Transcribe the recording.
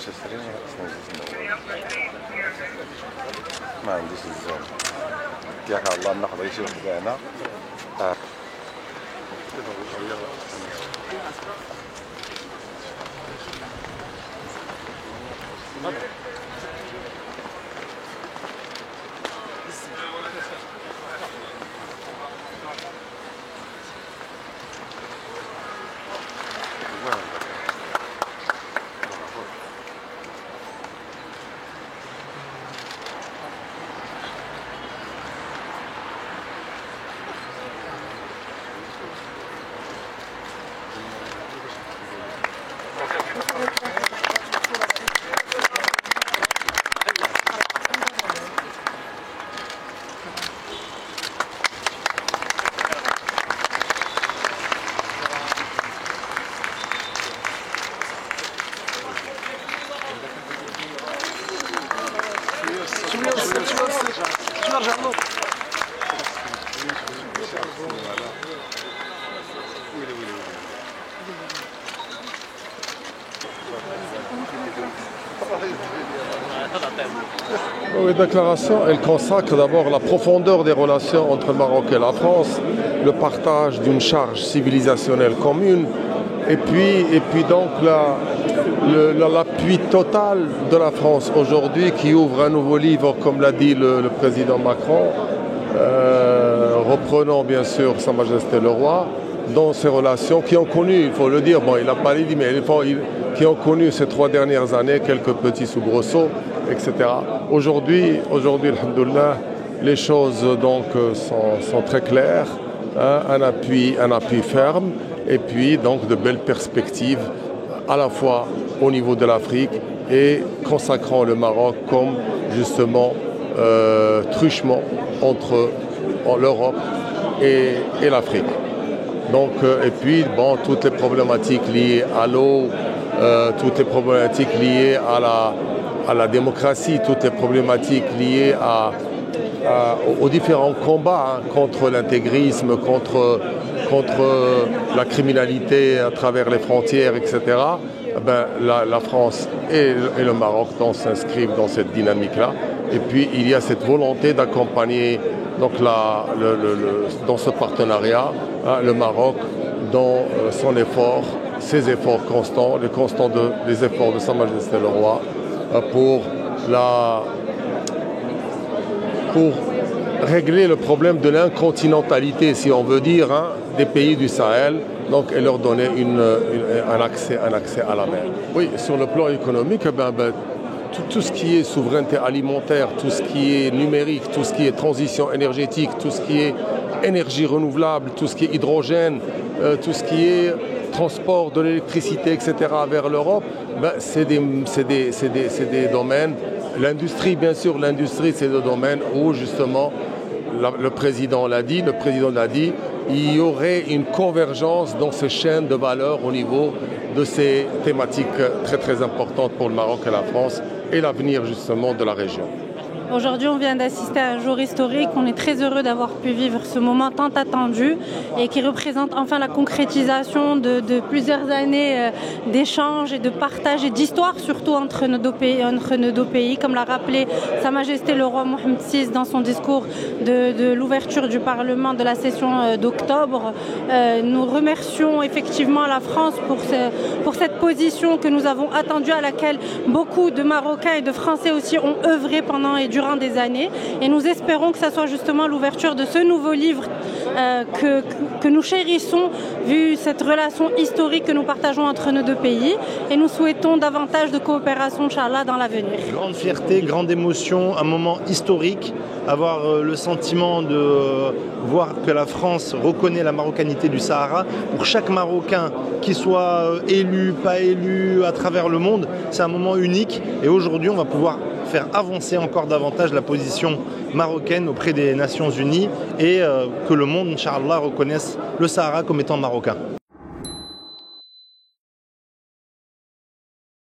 تشتري ما عنديش الزون ياك الله ناخذ شي وحده هنا Oui, déclaration, elle consacre d'abord la profondeur des relations entre le Maroc et la France, le partage d'une charge civilisationnelle commune, et puis donc l'appui total de la France aujourd'hui qui ouvre un nouveau livre, comme l'a dit le président Macron, reprenant bien sûr Sa Majesté le Roi, dans ces relations qui ont connu, il faut le dire, bon, il n'a pas dit, mais qui ont connu ces 3 dernières années quelques petits soubresauts, etc. Aujourd'hui, alhamdoulilah, les choses donc sont très claires, hein, un appui ferme, et puis donc de belles perspectives à la fois au niveau de l'Afrique et consacrant le Maroc comme justement truchement entre l'Europe et l'Afrique. Donc, et puis bon, toutes les problématiques liées à l'eau, toutes les problématiques liées à la démocratie, toutes les problématiques liées aux différents combats, hein, contre l'intégrisme, contre la criminalité à travers les frontières, etc. Ben, la France et le Maroc s'inscrivent dans cette dynamique-là. Et puis il y a cette volonté d'accompagner donc dans ce partenariat, hein, le Maroc dans ses efforts constants, les efforts de Sa Majesté le Roi pour régler le problème de l'incontinentalité, si on veut dire, hein, des pays du Sahel, donc, et leur donner un accès à la mer. Oui, sur le plan économique, tout ce qui est souveraineté alimentaire, tout ce qui est numérique, tout ce qui est transition énergétique, tout ce qui est énergie renouvelable, tout ce qui est hydrogène, tout ce qui est transport de l'électricité, etc. vers l'Europe, c'est des domaines. L'industrie, bien sûr, c'est des domaines où justement le président l'a dit, il y aurait une convergence dans ces chaînes de valeur au niveau de ces thématiques très très importantes pour le Maroc et la France et l'avenir justement de la région. Aujourd'hui, on vient d'assister à un jour historique. On est très heureux d'avoir pu vivre ce moment tant attendu et qui représente enfin la concrétisation de plusieurs années d'échanges et de partage et d'histoire, surtout entre nos deux pays, comme l'a rappelé Sa Majesté le Roi Mohammed VI dans son discours de l'ouverture du Parlement de la session d'octobre. Nous remercions effectivement la France pour cette position que nous avons attendue, à laquelle beaucoup de Marocains et de Français aussi ont œuvré pendant et durant des années, et nous espérons que ça soit justement l'ouverture de ce nouveau livre que nous chérissons, vu cette relation historique que nous partageons entre nos deux pays, et nous souhaitons davantage de coopération, Inch'Allah, dans l'avenir. Grande fierté, grande émotion, un moment historique, avoir le sentiment de voir que la France reconnaît la marocanité du Sahara. Pour chaque Marocain, qu'il soit élu, pas élu, à travers le monde, c'est un moment unique, et aujourd'hui on va pouvoir faire avancer encore davantage la position marocaine auprès des Nations Unies et que le monde, Inch'Allah, reconnaisse le Sahara comme étant marocain.